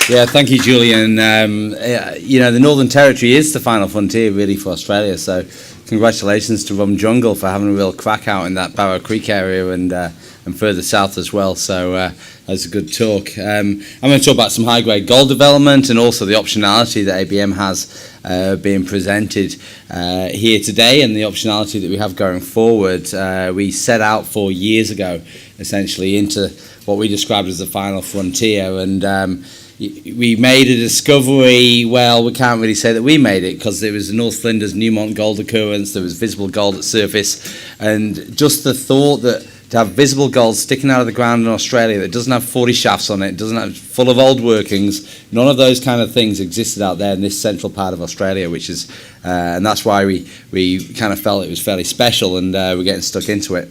Yeah, thank you, Julian. The Northern Territory is the final frontier, really, for Australia. So, congratulations to Rum Jungle for having a real crack out in that Barrow Creek area and further south as well. So, that's a good talk. I'm going to talk about some high-grade gold development and also the optionality that ABM has being presented here today, and the optionality that we have going forward. We set out 4 years ago, essentially, into what we described as the final frontier, and we made a discovery. Well, we can't really say that we made it, because there was the North Flinders Newmont gold occurrence, there was visible gold at surface, and just the thought that to have visible gold sticking out of the ground in Australia that doesn't have 40 shafts on it, doesn't have full of old workings, none of those kind of things existed out there in this central part of Australia, which is, and that's why we kind of felt it was fairly special, and we're getting stuck into it.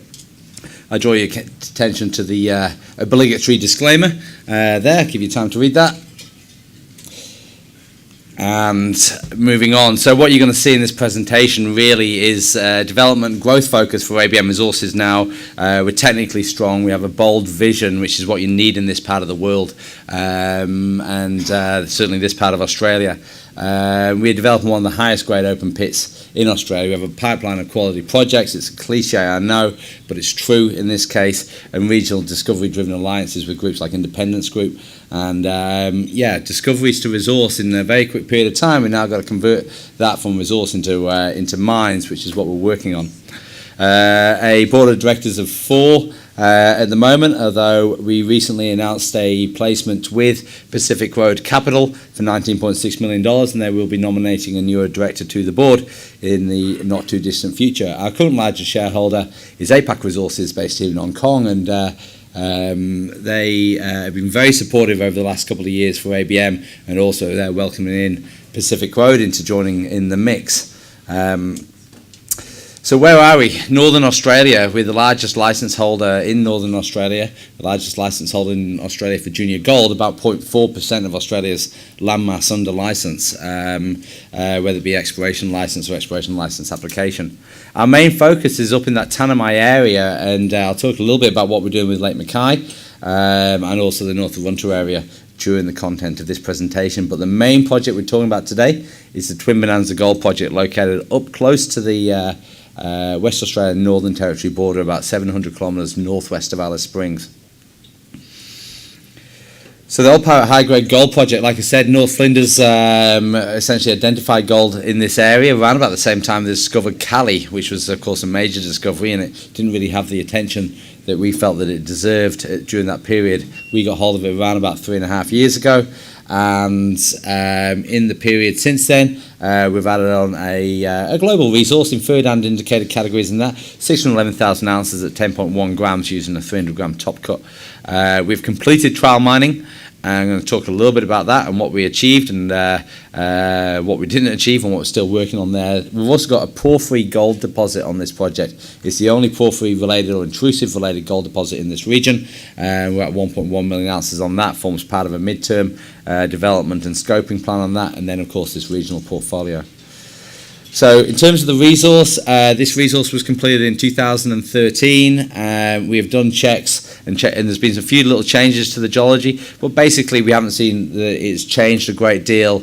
I draw your attention to the obligatory disclaimer there, give you time to read that. And moving on, so what you're going to see in this presentation really is development growth focus for ABM Resources now. We're technically strong, we have a bold vision, which is what you need in this part of the world, and certainly this part of Australia. We're developing one of the highest grade open pits in Australia. We have a pipeline of quality projects. It's a cliche, I know, but it's true in this case, and regional discovery driven alliances with groups like Independence Group, and discoveries to resource in a very quick period of time. We've now got to convert that from resource into mines, which is what we're working on. A board of directors of 4 at the moment, although we recently announced a placement with Pacific Road Capital for $19.6 million, and they will be nominating a newer director to the board in the not too distant future. Our current largest shareholder is APAC Resources, based here in Hong Kong, and they have been very supportive over the last couple of years for ABM, and also they're welcoming in Pacific Road into joining in the mix. So where are we? Northern Australia. We're the largest license holder in Northern Australia, the largest license holder in Australia for junior gold, about 0.4% of Australia's landmass under license, whether it be exploration license or exploration license application. Our main focus is up in that Tanami area, and I'll talk a little bit about what we're doing with Lake Mackay and also the North Arunta area during the content of this presentation. But the main project we're talking about today is the Twin Bonanza Gold Project, located up close to the West Australia Northern Territory border, about 700 kilometres northwest of Alice Springs. So the Old Pirate High Grade Gold Project, like I said, North Flinders essentially identified gold in this area around about the same time they discovered Cali, which was of course a major discovery, and it didn't really have the attention that we felt that it deserved during that period. We got hold of it around about 3.5 years ago, and in the period since then we've added on a global resource, inferred and indicated categories in that, 611,000 ounces at 10.1 grams using a 300 gram top cut. We've completed trial mining. I'm going to talk a little bit about that and what we achieved and what we didn't achieve and what we're still working on there. We've also got a porphyry gold deposit on this project. It's the only porphyry related or intrusive related gold deposit in this region. We're at 1.1 million ounces on that, forms part of a midterm development and scoping plan on that, and then of course this regional portfolio. So in terms of the resource, this resource was completed in 2013. We have done checks, and there's been a few little changes to the geology, but basically we haven't seen that it's changed a great deal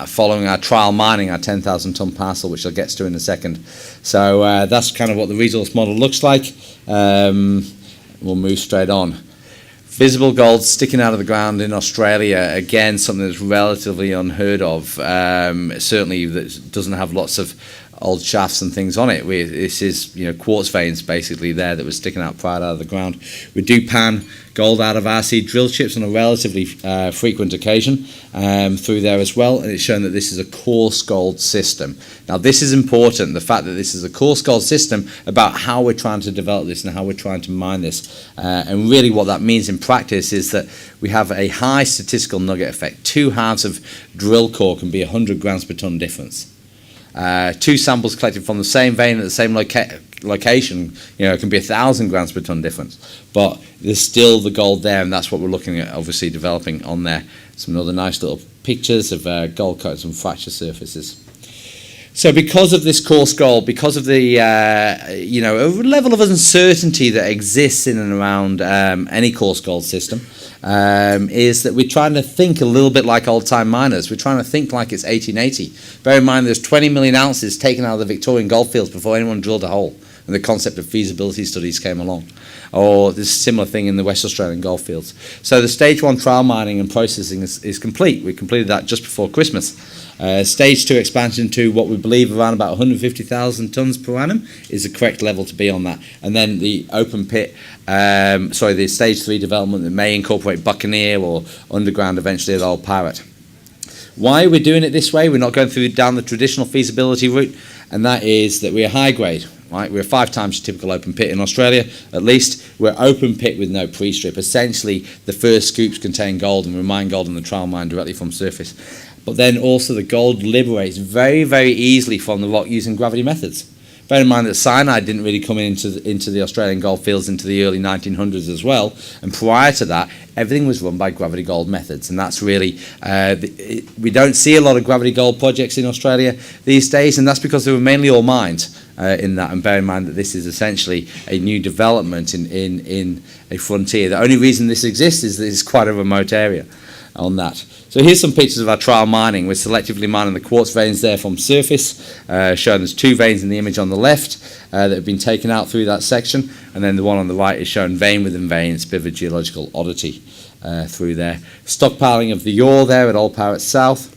following our trial mining, our 10,000 tonne parcel, which I'll get to in a second. So that's kind of what the resource model looks like. We'll move straight on. Visible gold sticking out of the ground in Australia, again, something that's relatively unheard of. Certainly that doesn't have lots of old shafts and things on it. This is, quartz veins basically there that was sticking out prior out of the ground. We do pan gold out of RC drill chips on a relatively frequent occasion through there as well, and it's shown that this is a coarse gold system. Now this is important, the fact that this is a coarse gold system, about how we're trying to develop this and how we're trying to mine this. And really what that means in practice is that we have a high statistical nugget effect. 2 halves of drill core can be 100 grams per tonne difference. 2 samples collected from the same vein at the same location, it can be 1,000 grams per tonne difference, but there's still the gold there, and that's what we're looking at, obviously developing on there. Some other nice little pictures of gold coats and fracture surfaces. So because of this coarse gold, because of the a level of uncertainty that exists in and around any coarse gold system, is that we're trying to think a little bit like old-time miners. We're trying to think like it's 1880. Bear in mind there's 20 million ounces taken out of the Victorian goldfields before anyone drilled a hole, and the concept of feasibility studies came along. Or this similar thing in the West Australian goldfields. So the stage 1 trial mining and processing is complete. We completed that just before Christmas. Stage 2 expansion to what we believe around about 150,000 tonnes per annum is the correct level to be on that. And then the open pit, the stage 3 development that may incorporate Buccaneer or underground eventually at Old Parrot. Why are we doing it this way? We're not going down the traditional feasibility route, and that is that we're high grade. Right, we're 5 times your typical open pit in Australia, at least. We're open pit with no pre-strip. Essentially, the first scoops contain gold, and we mine gold in the trial mine directly from surface. But then also the gold liberates very, very easily from the rock using gravity methods. Bear in mind that cyanide didn't really come into the Australian gold fields into the early 1900s as well, and prior to that, everything was run by gravity gold methods, and that's really, we don't see a lot of gravity gold projects in Australia these days, and that's because they were mainly all mined in that, and bear in mind that this is essentially a new development in a frontier. The only reason this exists is that it's quite a remote area on that. So here's some pictures of our trial mining. We're selectively mining the quartz veins there from surface, showing there's 2 veins in the image on the left that have been taken out through that section, and then the one on the right is showing vein within vein. It's a bit of a geological oddity through there. Stockpiling of the ore there at Old Parrot South.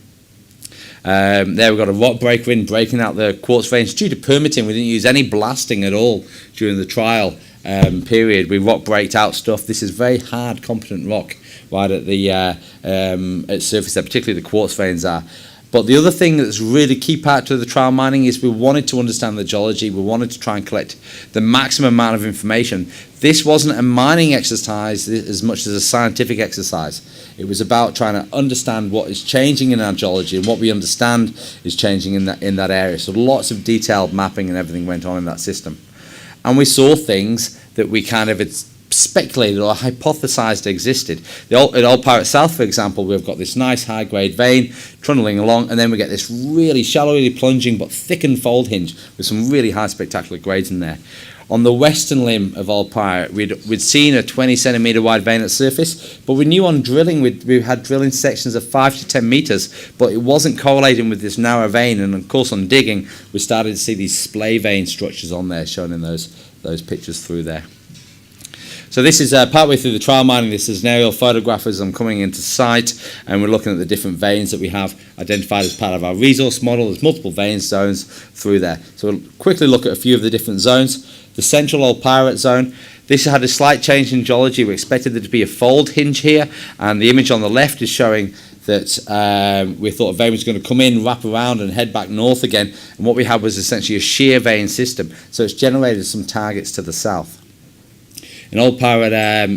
There we've got a rock breaker in, breaking out the quartz veins. Due to permitting, we didn't use any blasting at all during the trial period. We rock braked out stuff. This is very hard, competent rock right at the at surface there, particularly the quartz veins are. But the other thing that's really key part to the trial mining is we wanted to understand the geology. We wanted to try and collect the maximum amount of information. This wasn't a mining exercise as much as a scientific exercise. It was about trying to understand what is changing in our geology and what we understand is changing in that area. So lots of detailed mapping and everything went on in that system. And we saw things that we kind of had speculated or hypothesized existed. At Old Parrot South, for example, we've got this nice high-grade vein trundling along, and then we get this really shallowly plunging but thickened fold hinge with some really high spectacular grades in there. On the western limb of Old Parrot, we'd seen a 20 centimetre wide vein at surface, but we knew on drilling, we had drilling sections of 5 to 10 metres, but it wasn't correlating with this narrow vein, and of course on digging, we started to see these splay vein structures on there, shown in those pictures through there. So this is partway through the trial mining. This is an aerial photograph as I'm coming into site, and we're looking at the different veins that we have identified as part of our resource model. There's multiple vein zones through there. So we'll quickly look at a few of the different zones. The central Old Parrot zone, this had a slight change in geology. We expected there to be a fold hinge here, and the image on the left is showing that we thought a vein was going to come in, wrap around, and head back north again. And what we had was essentially a shear vein system. So it's generated some targets to the south. In Old Parrot,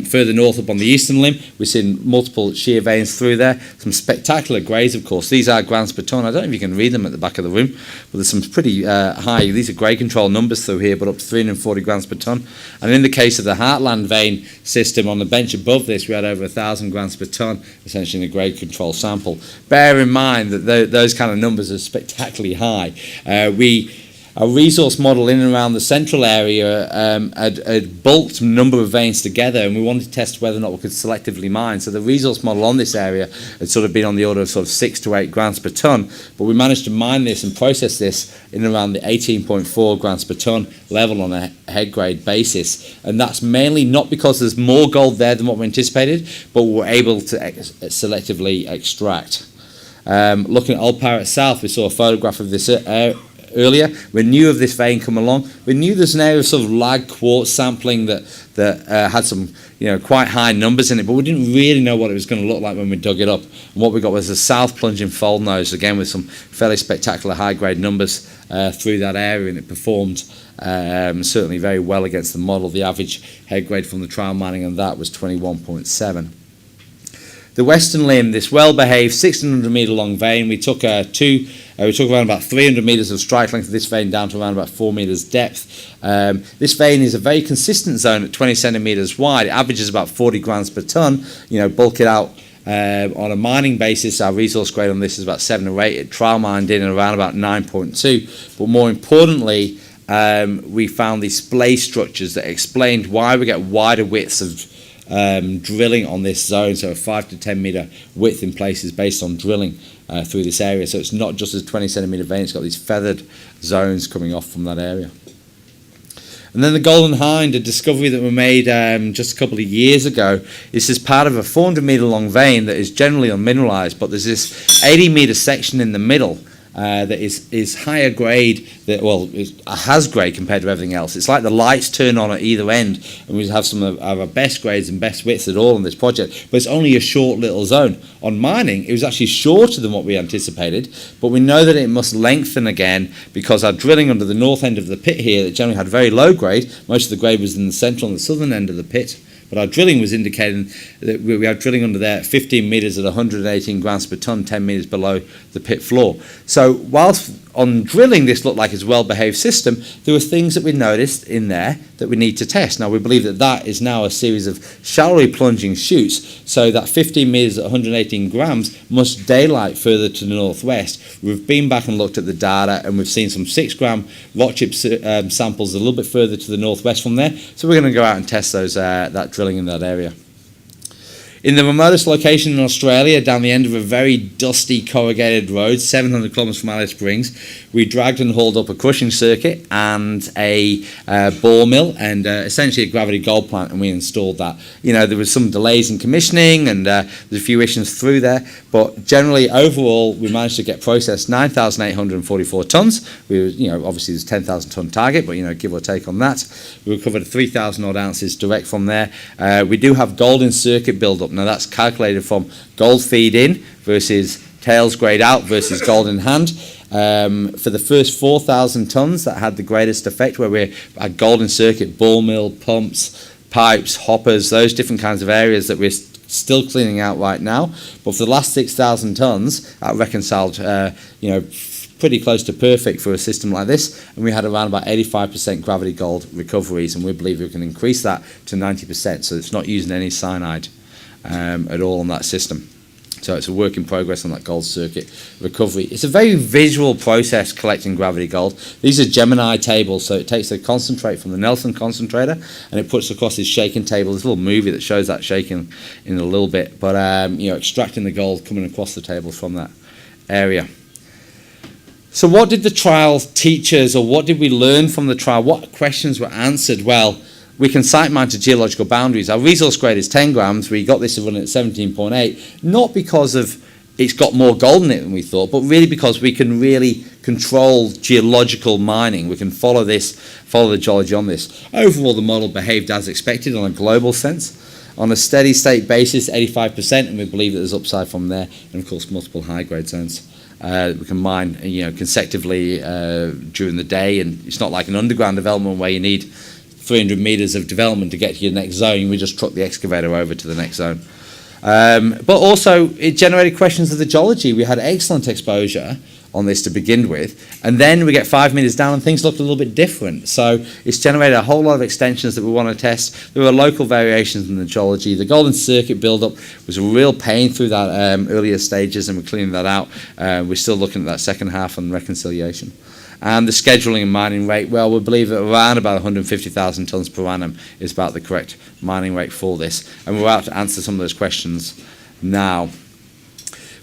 further north up on the eastern limb, we've seen multiple shear veins through there. Some spectacular grades, of course. These are grams per tonne. I don't know if you can read them at the back of the room, but there's some pretty high. These are grade control numbers through here, but up to 340 grams per tonne. And in the case of the Heartland vein system, on the bench above this, we had over 1,000 grams per tonne, essentially in a grade control sample. Bear in mind that those kind of numbers are spectacularly high. Our resource model in and around the central area had bulked a number of veins together, and we wanted to test whether or not we could selectively mine. So the resource model on this area had sort of been on the order of sort of 6 to 8 grams per tonne, but we managed to mine this and process this in around the 18.4 grams per tonne level on a head grade basis. And that's mainly not because there's more gold there than what we anticipated, but we were able to selectively extract. Looking at Old Parrot South, we saw a photograph of this earlier. We knew of this vein come along. We knew there's an area of sort of lag quartz sampling that had some quite high numbers in it, but we didn't really know what it was going to look like when we dug it up. And what we got was a south plunging fold nose, again with some fairly spectacular high grade numbers through that area, and it performed certainly very well against the model. The average head grade from the trial mining on that was 21.7. The western limb, this well-behaved 1,600 metre long vein, we took around about 300 metres of strike length of this vein down to around about 4 metres depth. This vein is a very consistent zone at 20 centimetres wide. It averages about 40 grams per tonne. Bulk it out On a mining basis, our resource grade on this is about 7 or 8. It trial mined in around about 9.2. But more importantly, we found these splay structures that explained why we get wider widths of drilling on this zone, so a 5 to 10 metre width in places based on drilling through this area. So it's not just a 20 centimetre vein, it's got these feathered zones coming off from that area. And then the Golden Hind, a discovery that we made just a couple of years ago, is as part of a 400 metre long vein that is generally unmineralised, but there's this 80 metre section in the middle that is higher grade, has grade compared to everything else. It's like the lights turn on at either end, and we have some of our best grades and best widths at all on this project, but it's only a short little zone. On mining, it was actually shorter than what we anticipated, but we know that it must lengthen again because our drilling under the north end of the pit here that generally had very low grade, most of the grade was in the central and the southern end of the pit, but our drilling was indicating that we are drilling under there 15 metres at 118 grams per tonne, 10 metres below the pit floor. So whilst on drilling this looked like it's a well-behaved system, there were things that we noticed in there that we need to test. Now we believe that that is now a series of shallowly plunging chutes, so that 15 metres at 118 grams must daylight further to the northwest. We've been back and looked at the data, and we've seen some 6 gram rock chip samples a little bit further to the northwest from there, so we're going to go out and test those that drilling in that area. In the remotest location in Australia, down the end of a very dusty corrugated road, 700 kilometres from Alice Springs, we dragged and hauled up a crushing circuit and a ball mill and essentially a gravity gold plant, and we installed that. You know, there was some delays in commissioning and there's a few issues through there, but generally overall we managed to get processed 9,844 tonnes. We were, you know, obviously there's a 10,000 tonne target, but you know, give or take on that. We recovered 3,000 odd ounces direct from there. We do have gold in circuit build up. Now that's calculated from gold feed in versus tails grade out versus gold in hand. For the first 4,000 tonnes that had the greatest effect, where we had gold in circuit, ball mill, pumps, pipes, hoppers, those different kinds of areas that we're still cleaning out right now. But for the last 6,000 tonnes, that reconciled, you know, pretty close to perfect for a system like this, and we had around about 85% gravity gold recoveries, and we believe we can increase that to 90%, so it's not using any cyanide at all on that system. So it's a work in progress on that gold circuit recovery. It's a very visual process collecting gravity gold. These are Gemini tables, so it takes the concentrate from the Nelson concentrator and it puts across this shaking table. There's a little movie that shows that shaking in a little bit, but you know, extracting the gold coming across the tables from that area. So what did the trial teach us, or what did we learn from the trial? What questions were answered? Well, we can site mine to geological boundaries. Our resource grade is 10 grams. We got this to run at 17.8, not because of it's got more gold in it than we thought, but really because we can really control geological mining. We can follow the geology on this. Overall, the model behaved as expected on a global sense. On a steady state basis, 85%, and we believe that there's upside from there, and of course multiple high grade zones. We can mine, you know, consecutively during the day, and it's not like an underground development where you need 300 metres of development to get to your next zone. We just truck the excavator over to the next zone. But also, it generated questions of the geology. We had excellent exposure on this to begin with, and then we get 5 metres down and things looked a little bit different. So it's generated a whole lot of extensions that we want to test. There were local variations in the geology. The golden circuit build-up was a real pain through that earlier stages, and we're cleaning that out. We're still looking at that second half on reconciliation. And the scheduling and mining rate, well, we believe that around about 150,000 tonnes per annum is about the correct mining rate for this. And we're about to answer some of those questions now.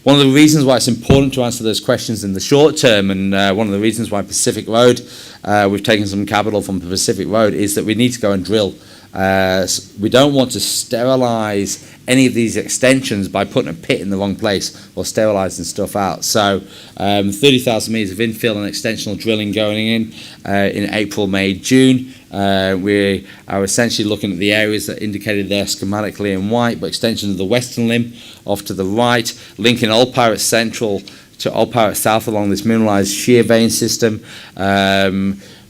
One of the reasons why it's important to answer those questions in the short term, and one of the reasons why Pacific Road, we've taken some capital from Pacific Road, is that we need to go and drill. We don't want to sterilise any of these extensions by putting a pit in the wrong place or sterilising stuff out. So 30,000 metres of infill and extensional drilling going in April, May, June. We are essentially looking at the areas that indicated there schematically in white, but extension of the western limb off to the right, linking Old Pirate Central to Old Pirate South along this mineralised shear vein system.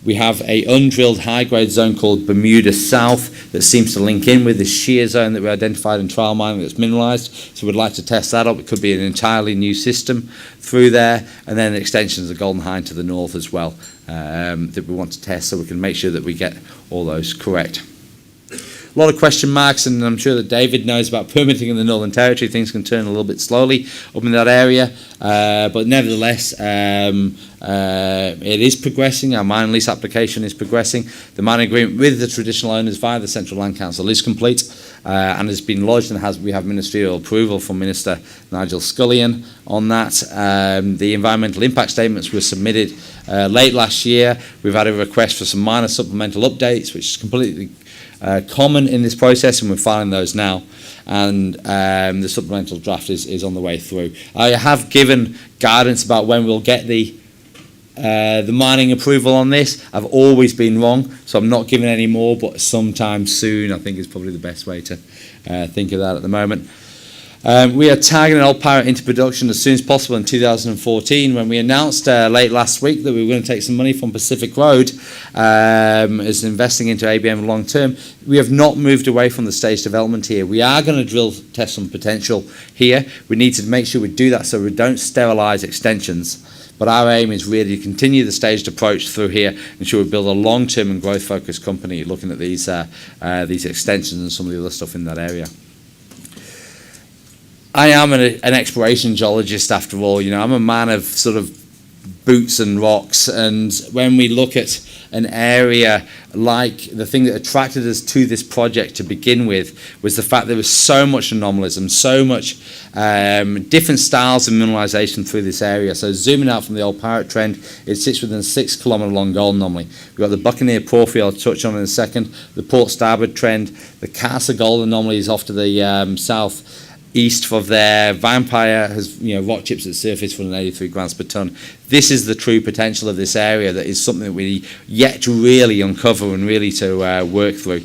We have a undrilled high-grade zone called Bermuda South that seems to link in with this shear zone that we identified in trial mining that's mineralised. So we'd like to test that up. It could be an entirely new system through there. And then extensions of Golden Hind to the north as well that we want to test so we can make sure that we get all those correct. A lot of question marks, and I'm sure that David knows about permitting in the Northern Territory. Things can turn a little bit slowly up in that area, but nevertheless, it is progressing. Our mine lease application is progressing. The mining agreement with the traditional owners via the Central Land Council is complete, and has been lodged, and we have ministerial approval from Minister Nigel Scullion on that. The environmental impact statements were submitted late last year. We've had a request for some minor supplemental updates, which is completely common in this process, and we're filing those now. And the supplemental draft is on the way through. I have given guidance about when we'll get the mining approval on this. I've always been wrong, so I'm not giving any more, but sometime soon I think is probably the best way to think of that at the moment. We are targeting Old Pirate into production as soon as possible in 2014. When we announced late last week that we were going to take some money from Pacific Road as investing into ABM long term, we have not moved away from the stage development here. We are going to drill test some potential here. We need to make sure we do that so we don't sterilise extensions. But our aim is really to continue the staged approach through here, ensure we build a long-term and growth-focused company looking at these extensions and some of the other stuff in that area. I am an exploration geologist after all. You know, I'm a man of sort of boots and rocks, and when we look at an area like the thing that attracted us to this project to begin with was the fact there was so much anomalism, so much different styles of mineralization through this area. So zooming out from the Old Pirate Trend, it sits within a 6 kilometre long gold anomaly. We've got the Buccaneer Porphyry I'll touch on in a second, the Port Starboard Trend, the Casa Gold anomaly is off to the south east of there. Vampire has, you know, rock chips at surface for 83 grams per tonne. This is the true potential of this area. That is something that we yet to really uncover and really to work through.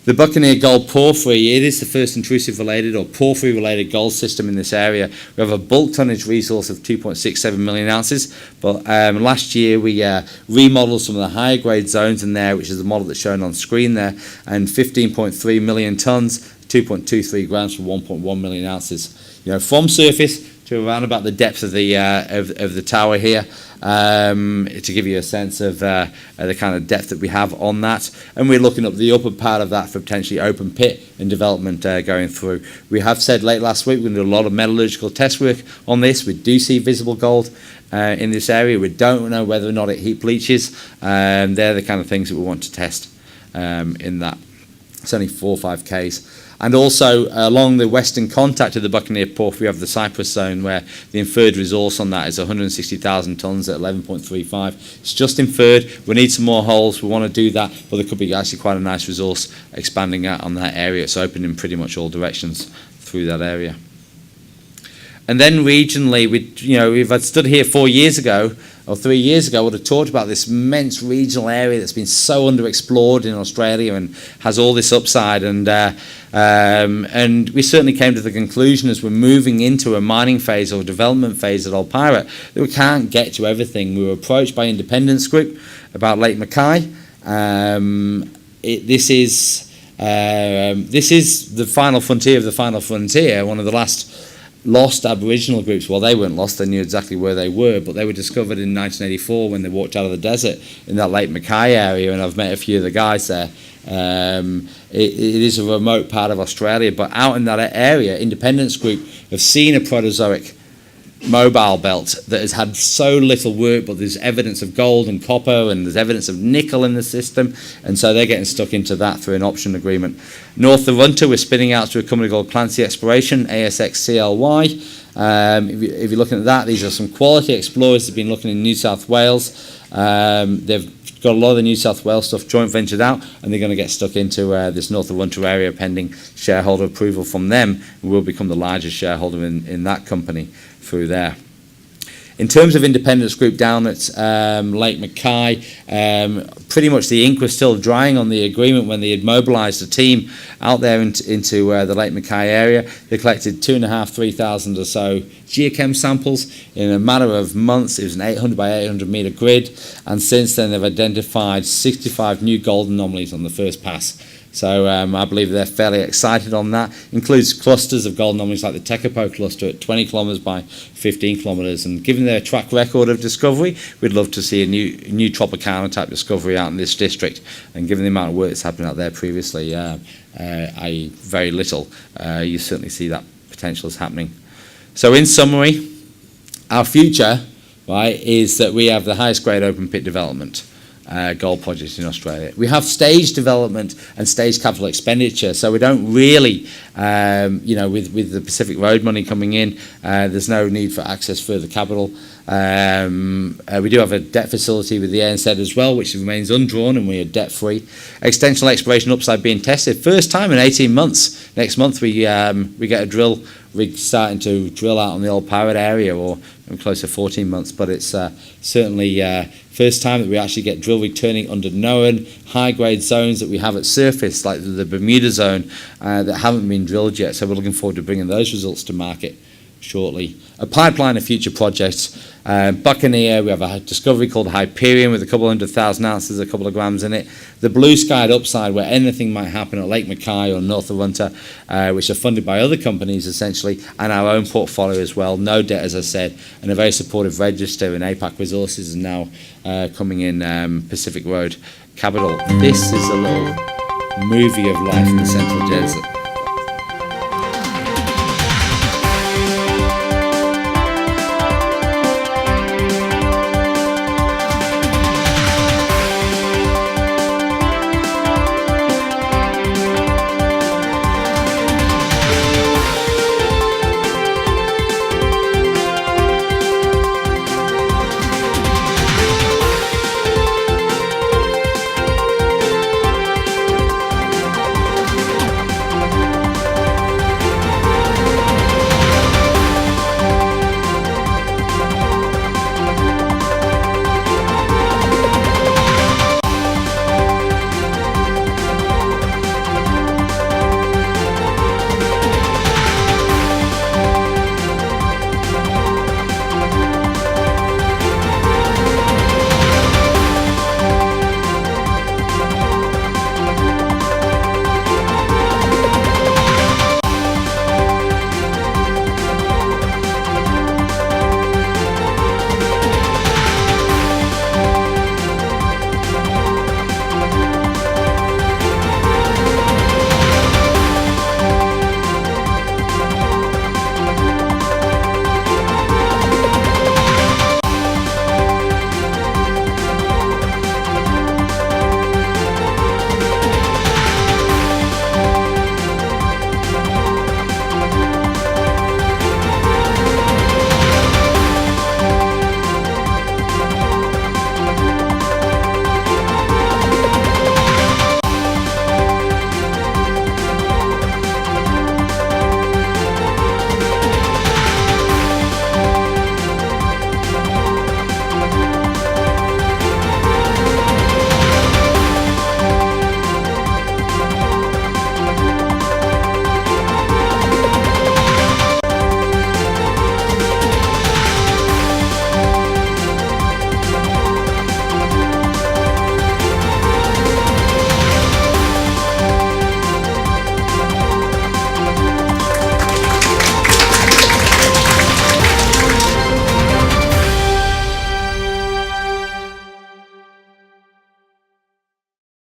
The Buccaneer Gold Porphyry, it is the first intrusive related or porphyry related gold system in this area. We have a bulk tonnage resource of 2.67 million ounces, but last year we remodeled some of the higher grade zones in there, which is the model that's shown on screen there, and 15.3 million tonnes, 2.23 grams for 1.1 million ounces. You know, from surface to around about the depth of the tower here, to give you a sense of the kind of depth that we have on that. And we're looking up the upper part of that for potentially open pit and development going through. We have said late last week we're going to do a lot of metallurgical test work on this. We do see visible gold in this area. We don't know whether or not it heap leaches. They're the kind of things that we want to test in that. It's only 4 or 5 Ks. And also along the western contact of the Buccaneer Porphyry, we have the Cypress Zone, where the inferred resource on that is 160,000 tonnes at 11.35. It's just inferred. We need some more holes. We want to do that, but there could be actually quite a nice resource expanding out on that area. It's open in pretty much all directions through that area. And then regionally, if I'd stood here 4 years ago or 3 years ago, I would have talked about this immense regional area that's been so underexplored in Australia and has all this upside. And we certainly came to the conclusion as we're moving into a mining phase or development phase at Old Pirate that we can't get to everything. We were approached by Independence Group about Lake Mackay. This is the final frontier of the final frontier, one of the last lost Aboriginal groups. Well, they weren't lost, they knew exactly where they were, but they were discovered in 1984 when they walked out of the desert in that Lake Mackay area, and I've met a few of the guys there. It is a remote part of Australia, but out in that area, Independence Group have seen a Proterozoic mobile belt that has had so little work, but there's evidence of gold and copper and there's evidence of nickel in the system, and so they're getting stuck into that through an option agreement. North of Runter, we're spinning out to a company called Clancy Exploration, ASX CLY. If you're looking at that, these are some quality explorers that have been looking in New South Wales. They've got a lot of the New South Wales stuff joint ventured out, and they're going to get stuck into this North of Runter area pending shareholder approval from them, and we'll become the largest shareholder in that company through there. In terms of Independence Group down at Lake Mackay, pretty much the ink was still drying on the agreement when they had mobilised a team out there into the Lake Mackay area. They collected 2,500-3,000 or so geochem samples in a matter of months. It was an 800 by 800 metre grid, and since then they've identified 65 new gold anomalies on the first pass. So I believe they're fairly excited on that. Includes clusters of gold anomalies like the Tekapo cluster at 20 kilometres by 15 kilometres. And given their track record of discovery, we'd love to see a new Tropicana type discovery out in this district. And given the amount of work that's happened out there previously, i.e. very little, you certainly see that potential is happening. So in summary, our future, right, is that we have the highest grade open pit development gold projects in Australia. We have stage development and stage capital expenditure, so we don't really, with the Pacific Road money coming in, there's no need for access further capital. We do have a debt facility with the ANZ as well, which remains undrawn, and we are debt-free. Extensional exploration upside being tested. First time in 18 months. Next month we get a drill rig starting to drill out on the old Parrot area, or close to 14 months, but it's certainly first time that we actually get drill rig turning under known high-grade zones that we have at surface, like the Bermuda zone, that haven't been drilled yet. So we're looking forward to bringing those results to market shortly. A pipeline of future projects. Buccaneer, we have a discovery called Hyperion with a couple 100,000 ounces, a couple of grams in it. The blue sky upside, where anything might happen at Lake Mackay or North of Runter, which are funded by other companies essentially, and our own portfolio as well. No debt, as I said, and a very supportive register, and APAC Resources is now coming in Pacific Road Capital. This is a little movie of life in the Central Desert.